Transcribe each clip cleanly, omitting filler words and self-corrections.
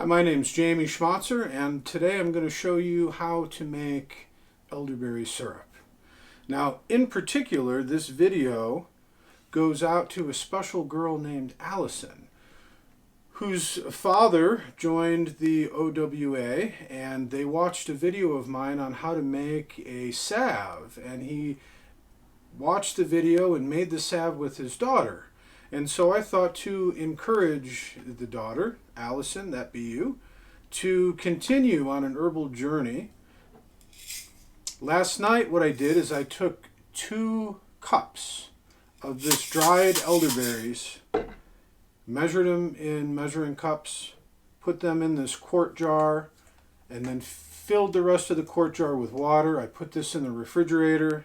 Hi, my name's Jamie Schmatzer, and today I'm going to show you how to make elderberry syrup. Now, in particular, this video goes out to a special girl named Allison, whose father joined the OWA, and they watched a video of mine on how to make a salve, and he watched the video and made the salve with his daughter. And so I thought to encourage the daughter, Allison, that be you, to continue on an herbal journey. Last night what I did is I took 2 cups of this dried elderberries, measured them in measuring cups, put them in this quart jar, and then filled the rest of the quart jar with water. I put this in the refrigerator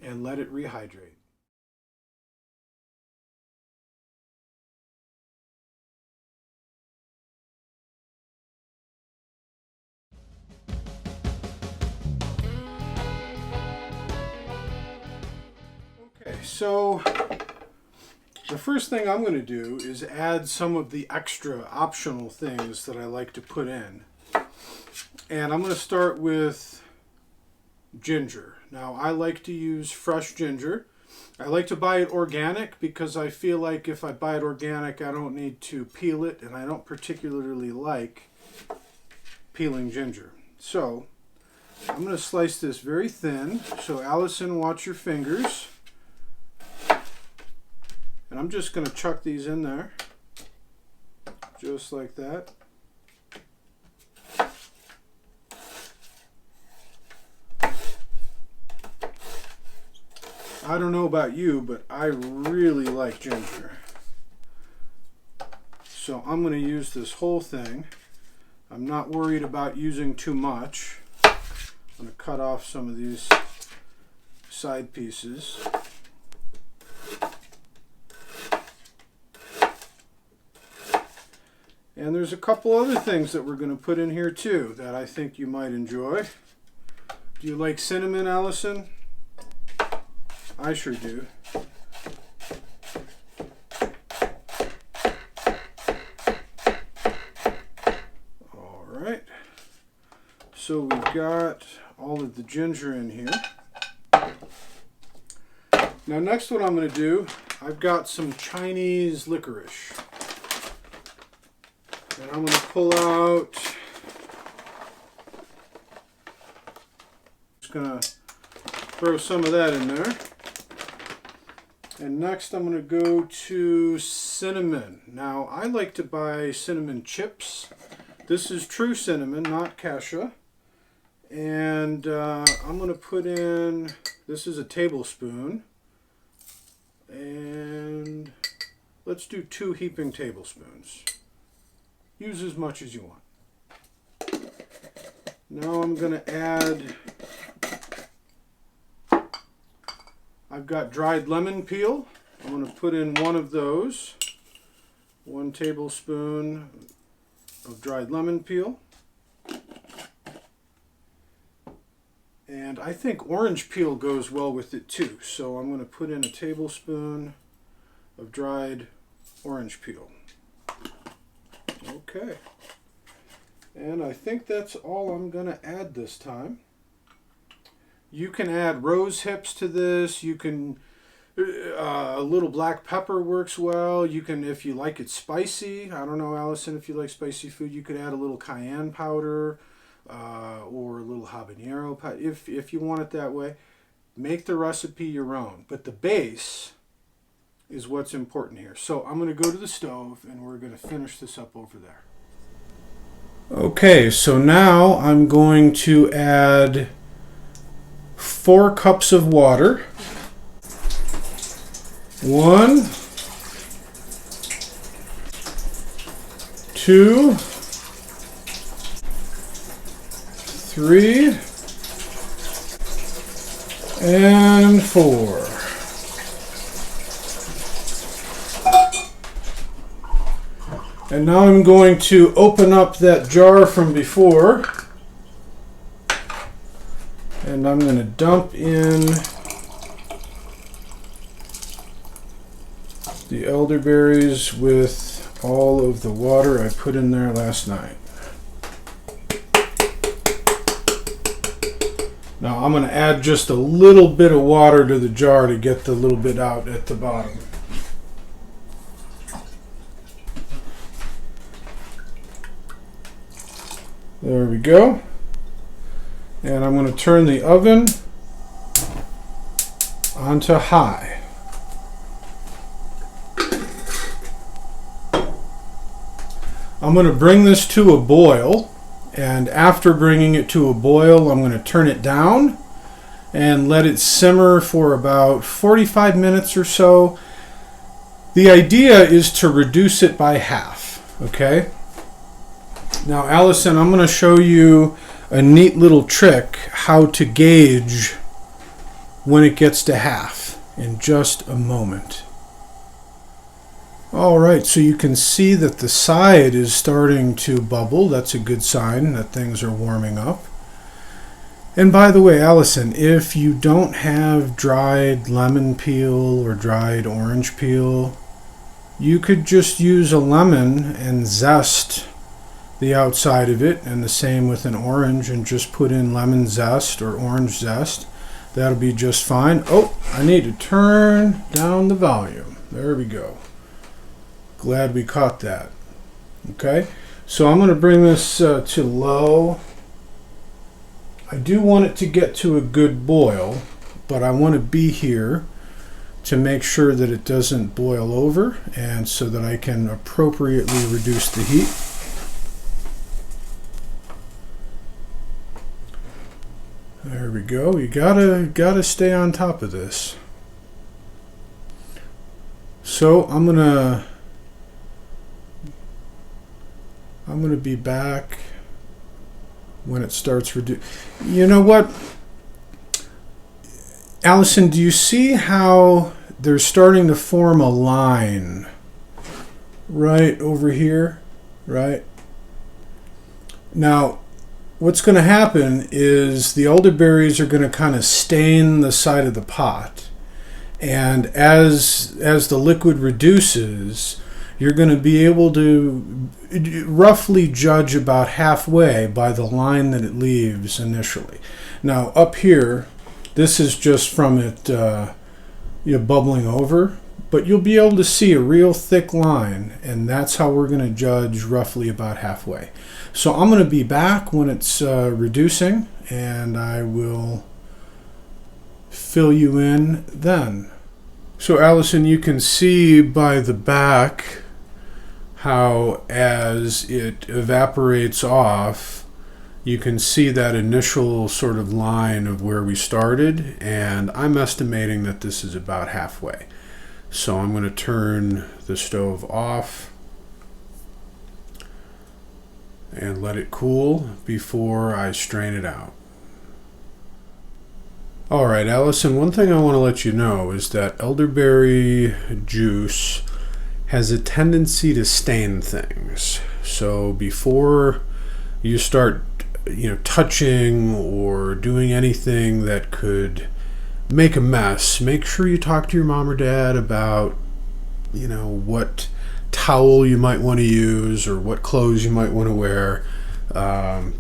and let it rehydrate. So the first thing I'm going to do is add some of the extra optional things that I like to put in. And I'm going to start with ginger. Now, I like to use fresh ginger. I like to buy it organic because I feel like if I buy it organic, I don't need to peel it, and I don't particularly like peeling ginger. So I'm going to slice this very thin. So Allison, watch your fingers. And I'm just going to chuck these in there, just like that. I don't know about you, but I really like ginger. So I'm going to use this whole thing. I'm not worried about using too much. I'm going to cut off some of these side pieces. And there's a couple other things that we're going to put in here too that I think you might enjoy. Do you like cinnamon, Allison? I sure do. All right. So we've got all of the ginger in here. Now next what I'm going to do, I've got some Chinese licorice. And I'm going to pull out, just going to throw some of that in there. And next I'm going to go to cinnamon. Now I like to buy cinnamon chips. This is true cinnamon, not cassia. And I'm going to put in, this is a tablespoon. And let's do 2 heaping tablespoons. Use as much as you want. Now I'm going to add, I've got dried lemon peel. I'm going to put in 1 of those. 1 tablespoon of dried lemon peel. And I think orange peel goes well with it too. So I'm going to put in a tablespoon of dried orange peel. Okay, and I think that's all I'm going to add this time. You can add rose hips to this. You can, a little black pepper works well. You can, if you like it spicy, I don't know, Allison, if you like spicy food, you could add a little cayenne powder or a little habanero powder, if you want it that way. Make the recipe your own, but the base is what's important here. So I'm going to go to the stove and we're going to finish this up over there. Okay, so now I'm going to add 4 cups of water. 1, 2, 3, and 4. And now I'm going to open up that jar from before, and I'm going to dump in the elderberries with all of the water I put in there last night. Now I'm going to add just a little bit of water to the jar to get the little bit out at the bottom. There we go. And I'm going to turn the oven onto high. I'm going to bring this to a boil, and after bringing it to a boil, I'm going to turn it down and let it simmer for about 45 minutes or so. The idea is to reduce it by half, okay? Now, Allison, I'm going to show you a neat little trick how to gauge when it gets to half in just a moment. All right, so you can see that the side is starting to bubble. That's a good sign that things are warming up. And by the way, Allison, if you don't have dried lemon peel or dried orange peel, you could just use a lemon and zest the outside of it, and the same with an orange, and just put in lemon zest or orange zest. That'll be just fine. Oh, I need to turn down the volume. There we go. Glad we caught that. Okay, so I'm going to bring this to low. I do want it to get to a good boil, but I want to be here to make sure that it doesn't boil over, and so that I can appropriately reduce the heat. There we go. You gotta stay on top of this. So I'm gonna be back when it starts reducing. You know what, Allison? Do you see how they're starting to form a line right over here? Right now, what's going to happen is the elderberries are going to kind of stain the side of the pot, and as the liquid reduces, you're going to be able to roughly judge about halfway by the line that it leaves initially. Now up here, this is just from it bubbling over, but you'll be able to see a real thick line, and that's how we're going to judge roughly about halfway. So I'm going to be back when it's reducing, and I will fill you in then. So Allison, you can see by the back how as it evaporates off, you can see that initial sort of line of where we started, and I'm estimating that this is about halfway. So I'm going to turn the stove off and let it cool before I strain it out. All right, Allison, one thing I want to let you know is that elderberry juice has a tendency to stain things. So before you start, touching or doing anything that could make a mess, make sure you talk to your mom or dad about, what towel you might want to use or what clothes you might want to wear.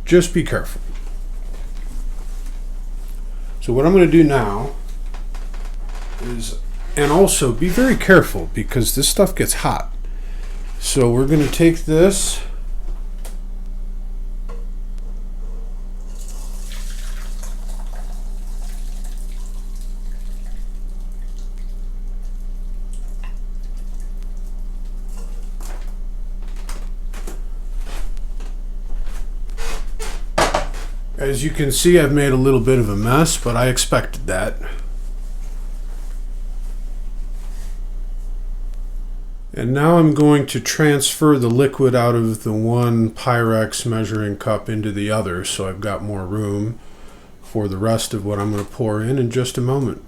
Just be careful. So what I'm going to do now is, and also be very careful because this stuff gets hot. So we're going to take this As you can see, I've made a little bit of a mess, but I expected that. And now I'm going to transfer the liquid out of the one Pyrex measuring cup into the other, so I've got more room for the rest of what I'm going to pour in just a moment.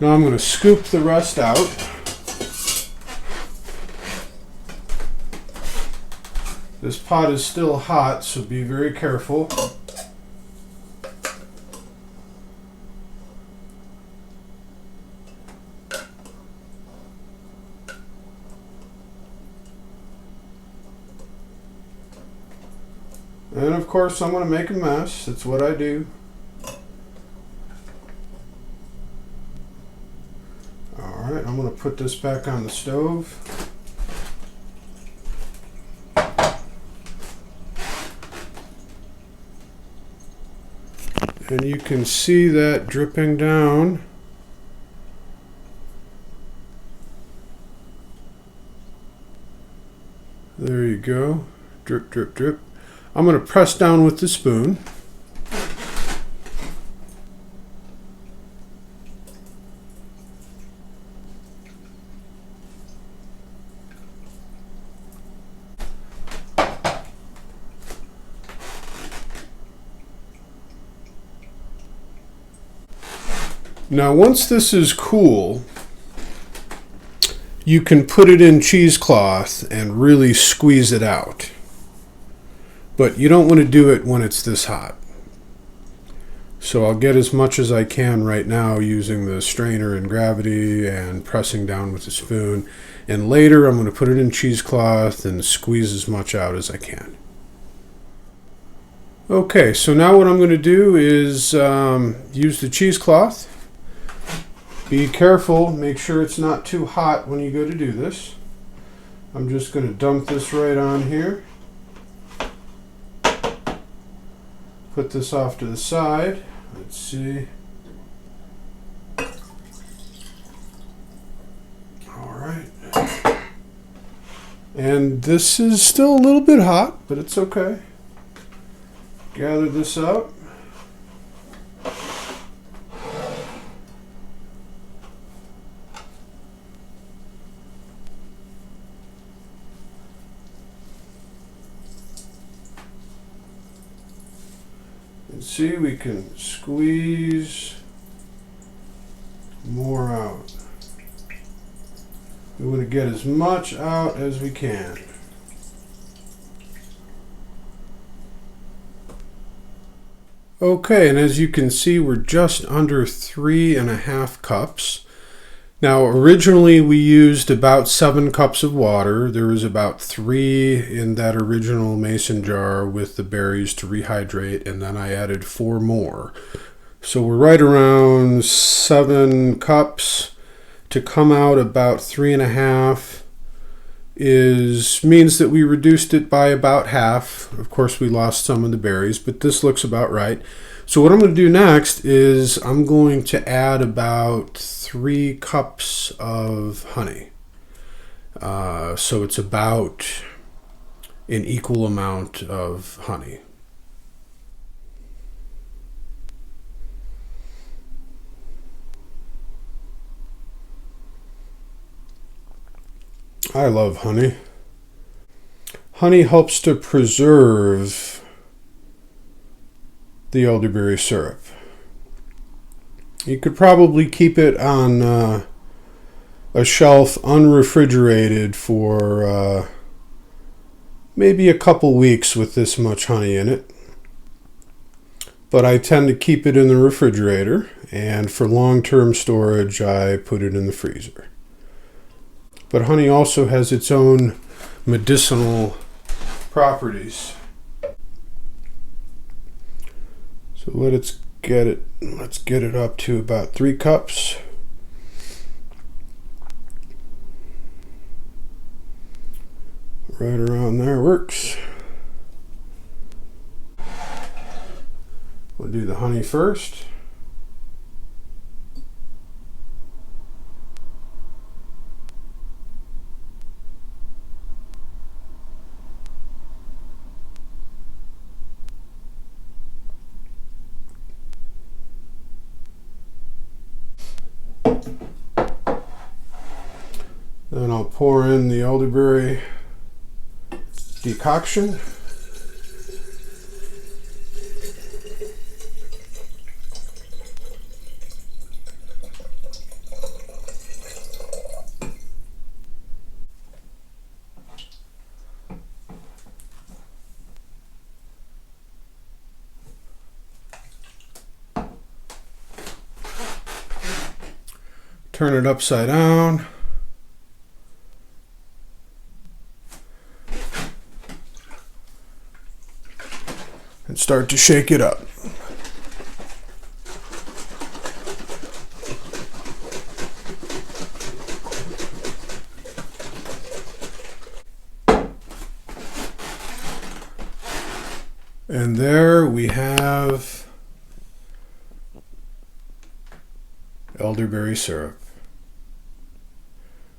Now I'm going to scoop the rest out. This pot is still hot, so be very careful. And of course I'm going to make a mess. That's what I do. Alright, I'm going to put this back on the stove. And you can see that dripping down. There you go. Drip, drip, drip. I'm going to press down with the spoon. Now once this is cool, you can put it in cheesecloth and really squeeze it out. But you don't want to do it when it's this hot. So I'll get as much as I can right now using the strainer and gravity and pressing down with the spoon. And later I'm going to put it in cheesecloth and squeeze as much out as I can. Okay, so now what I'm going to do is use the cheesecloth. Be careful, make sure it's not too hot when you go to do this. I'm just going to dump this right on here. Put this off to the side. Let's see. Alright. And this is still a little bit hot, but it's okay. Gather this up. And see, we can squeeze more out. We want to get as much out as we can. Okay, and as you can see, we're just under 3.5 cups. Now, originally we used about 7 cups of water. There was about 3 in that original mason jar with the berries to rehydrate, and then I added 4 more. So we're right around 7 cups. To come out about 3.5 means that we reduced it by about half. Of course, we lost some of the berries, but this looks about right. So what I'm going to do next is I'm going to add about 3 cups of honey. So it's about an equal amount of honey. I love honey. Honey helps to preserve the elderberry syrup. You could probably keep it on a shelf unrefrigerated for maybe a couple weeks with this much honey in it. But I tend to keep it in the refrigerator, and for long-term storage I put it in the freezer. But honey also has its own medicinal properties. So let's get it up to about 3 cups. Right around there works. We'll do the honey first. Then I'll pour in the elderberry decoction. Turn it upside down. And start to shake it up. And there we have elderberry syrup.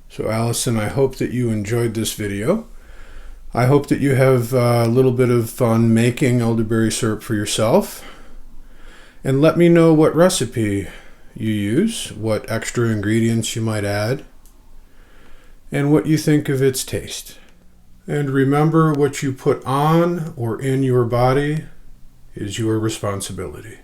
So Allison, I hope that you enjoyed this video. I hope that you have a little bit of fun making elderberry syrup for yourself. And let me know what recipe you use, what extra ingredients you might add, and what you think of its taste. And remember, what you put on or in your body is your responsibility.